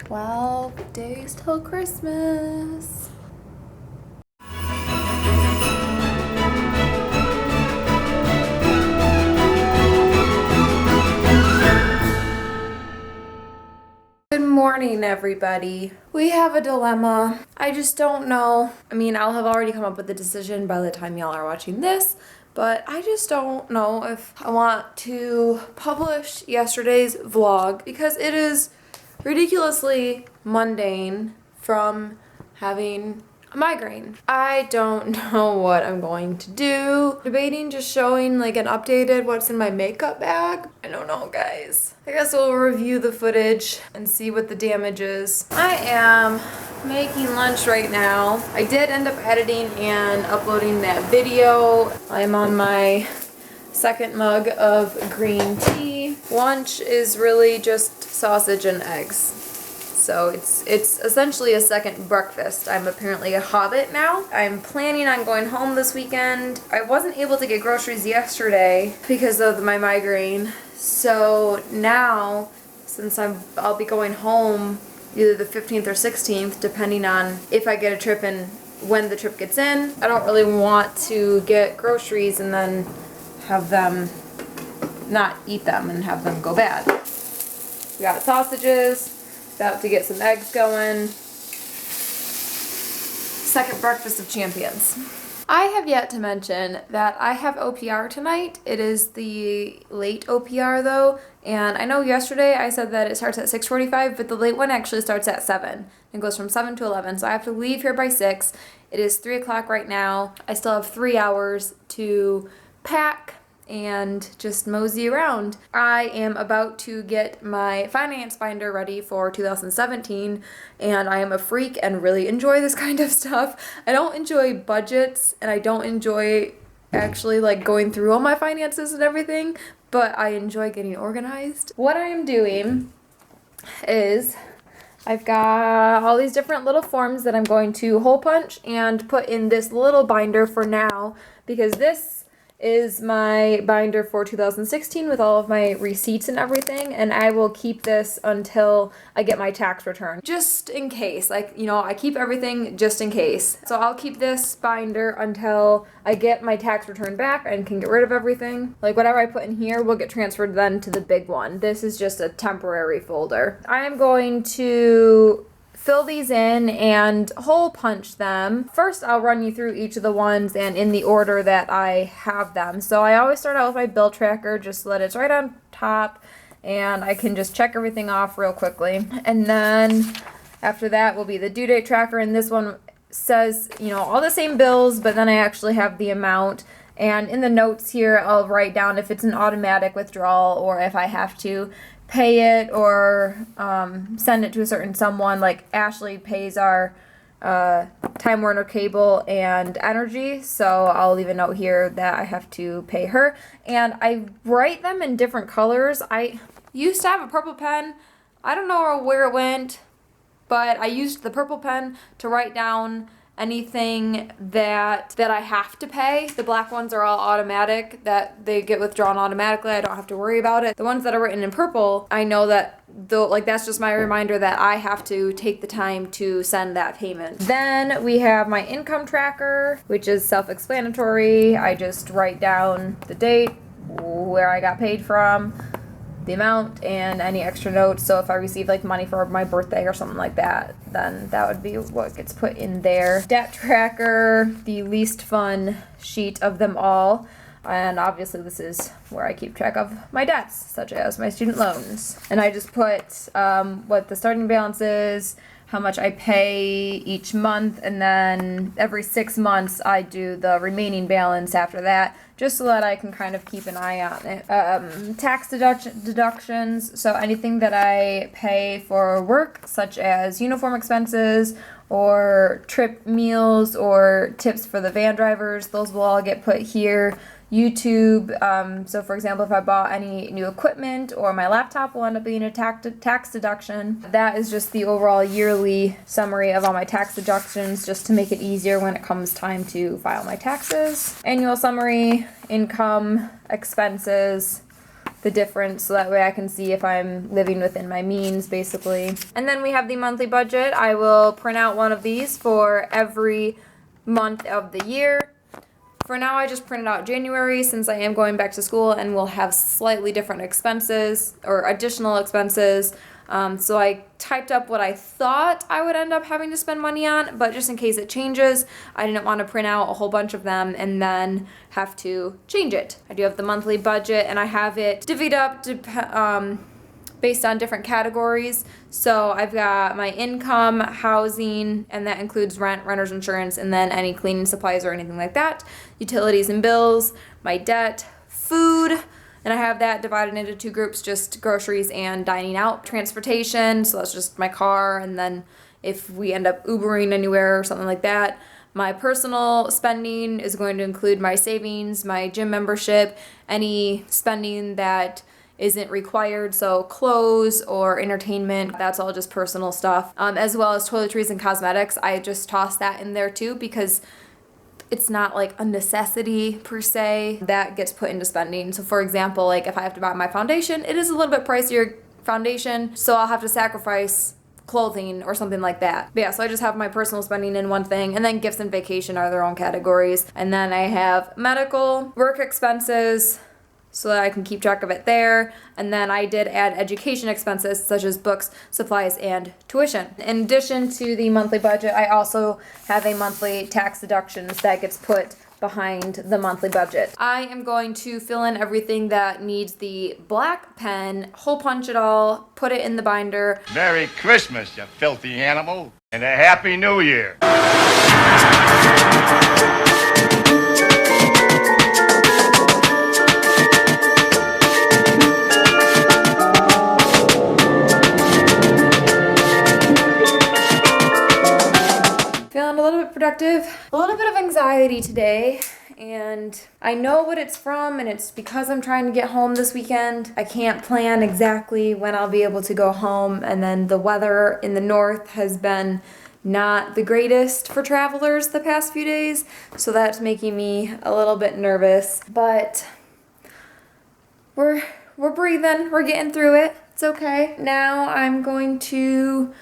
12 days till Christmas. Good morning, everybody. We have a dilemma. I just don't know. I mean, I'll have already come up with a decision by the time y'all are watching this, but I just don't know if I want to publish yesterday's vlog because it is ridiculously mundane from having a migraine. I don't know what I'm going to do. Debating just showing like an updated what's in my makeup bag. I don't know, guys. I guess we'll review the footage and see what the damage is. I am making lunch right now. I did end up editing and uploading that video. I'm on my second mug of green tea. Lunch is really just sausage and eggs. So it's essentially a second breakfast. I'm apparently a hobbit now. I'm planning on going home this weekend. I wasn't able to get groceries yesterday because of my migraine. So now, since I'll be going home either the 15th or 16th, depending on if I get a trip and when the trip gets in, I don't really want to get groceries and then have them not eat them and have them go bad. We got sausages. About to get some eggs going. Second breakfast of champions. I have yet to mention that I have OPR tonight. It is the late OPR though, and I know yesterday I said that it starts at 6:45, but the late one actually starts at 7 and goes from 7 to 11, so I have to leave here by 6. It is 3 o'clock right now. I still have 3 hours to pack and just mosey around. I am about to get my finance binder ready for 2017, and I am a freak and really enjoy this kind of stuff. I don't enjoy budgets, and I don't enjoy actually like going through all my finances and everything, but I enjoy getting organized. What I am doing is I've got all these different little forms that I'm going to hole punch and put in this little binder for now, because this is my binder for 2016 with all of my receipts and everything, and I will keep this until I get my tax return. Just in case, like, you know, I keep everything just in case. So I'll keep this binder until I get my tax return back and can get rid of everything. Like whatever I put in here will get transferred then to the big one. This is just a temporary folder. I am going to fill these in and hole punch them. First, I'll run you through each of the ones and in the order that I have them. So I always start out with my bill tracker just so that it's right on top and I can just check everything off real quickly. And then after that will be the due date tracker, and this one says, you know, all the same bills, but then I actually have the amount. And in the notes here, I'll write down if it's an automatic withdrawal or if I have to pay it or send it to a certain someone. Like Ashley pays our Time Warner cable and energy, so I'll leave a note here that I have to pay her. And I write them in different colors. I used to have a purple pen. I don't know where it went, but I used the purple pen to write down anything that I have to pay. The black ones are all automatic, that they get withdrawn automatically. I don't have to worry about it. The ones that are written in purple, I know that though, like, that's just my reminder that I have to take the time to send that payment. Then we have my income tracker, which is self-explanatory. I just write down the date, where I got paid from, the amount, and any extra notes. So if I receive like money for my birthday or something like that, then that would be what gets put in there. Debt tracker, the least fun sheet of them all. And obviously this is where I keep track of my debts, such as my student loans. And I just put what the starting balance is, how much I pay each month, and then every 6 months I do the remaining balance after that, just so that I can kind of keep an eye on it. Tax deductions, so anything that I pay for work, such as uniform expenses or trip meals or tips for the van drivers, those will all get put here. YouTube, so for example, if I bought any new equipment or my laptop will end up being a tax deduction. That is just the overall yearly summary of all my tax deductions, just to make it easier when it comes time to file my taxes. Annual summary, income, expenses, the difference so that way I can see if I'm living within my means, basically. And then we have the monthly budget. I will print out one of these for every month of the year. For now, I just printed out January since I am going back to school and will have slightly different expenses or additional expenses. So I typed up what I thought I would end up having to spend money on, but just in case it changes, I didn't want to print out a whole bunch of them and then have to change it. I do have the monthly budget and I have it divvied up based on different categories. So I've got my income, housing, and that includes rent, renter's insurance, and then any cleaning supplies or anything like that, utilities and bills, my debt, food, and I have that divided into two groups, just groceries and dining out, transportation, so that's just my car, and then if we end up Ubering anywhere or something like that. My personal spending is going to include my savings, my gym membership, any spending that isn't required, so clothes or entertainment, that's all just personal stuff, as well as toiletries and cosmetics. I just toss that in there too because it's not like a necessity per se. That gets put into spending. So for example, like if I have to buy my foundation, it is a little bit pricier foundation, so I'll have to sacrifice clothing or something like that. But yeah, so I just have my personal spending in one thing, and then gifts and vacation are their own categories. And then I have medical, work expenses, so that I can keep track of it there. And then I did add education expenses such as books, supplies, and tuition. In addition to the monthly budget, I also have a monthly tax deductions that gets put behind the monthly budget. I am going to fill in everything that needs the black pen, hole punch it all, put it in the binder. Merry Christmas, you filthy animal, and a Happy New Year. Feeling a little bit productive, a little bit of anxiety today, and I know what it's from, and it's because I'm trying to get home this weekend. I can't plan exactly when I'll be able to go home, and then the weather in the north has been not the greatest for travelers the past few days, so that's making me a little bit nervous, but we're breathing, we're getting through it. It's okay. Now I'm going to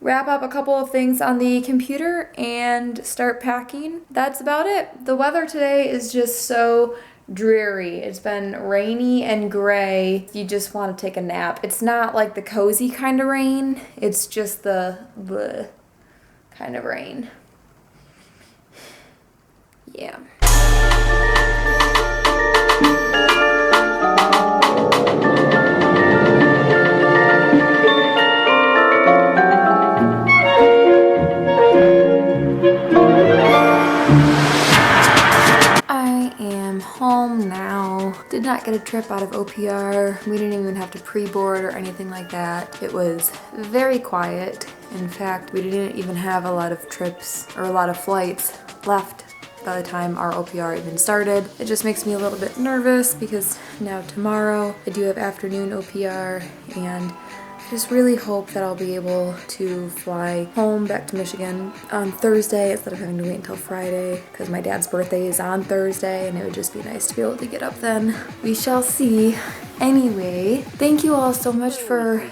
wrap up a couple of things on the computer and start packing. That's about it. The weather today is just so dreary. It's been rainy and gray. You just want to take a nap. It's not like the cozy kind of rain. It's just the bleh kind of rain. Yeah. Home now. Did not get a trip out of OPR. We didn't even have to pre-board or anything like that. It was very quiet. In fact, we didn't even have a lot of trips or a lot of flights left by the time our OPR even started. It just makes me a little bit nervous because now tomorrow I do have afternoon OPR, and I just really hope that I'll be able to fly home back to Michigan on Thursday instead of having to wait until Friday, because my dad's birthday is on Thursday and it would just be nice to be able to get up then. We shall see. Anyway, thank you all so much for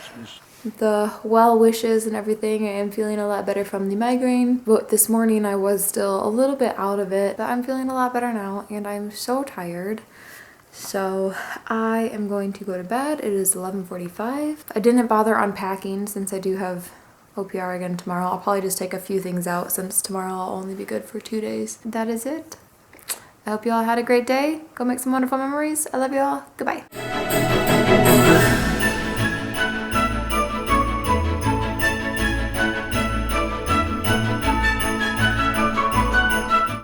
the well wishes and everything. I am feeling a lot better from the migraine, but this morning I was still a little bit out of it, but I'm feeling a lot better now and I'm so tired. So I am going to go to bed. It is 11:45. I didn't bother unpacking since I do have OPR again tomorrow. I'll probably just take a few things out since tomorrow I'll only be good for 2 days. That is it. I hope you all had a great day. Go make some wonderful memories. I love you all. Goodbye.